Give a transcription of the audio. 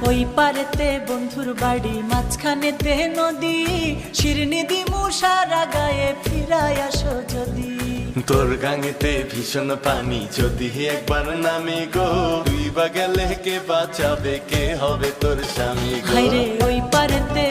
ওই পারেতে বন্ধুর বাড়ি, মাঝখানেতে নদী, শিরনি দিমু সারা গায়ে, ফিরায় আসো যদি। তোর গাঙেতে ভীষণ পানি, যদি একবার নামি গো, তুই বা গেলে কে বাঁচাবে, কে হবে তোর স্বামী গো। হায়রে ওই পারেতে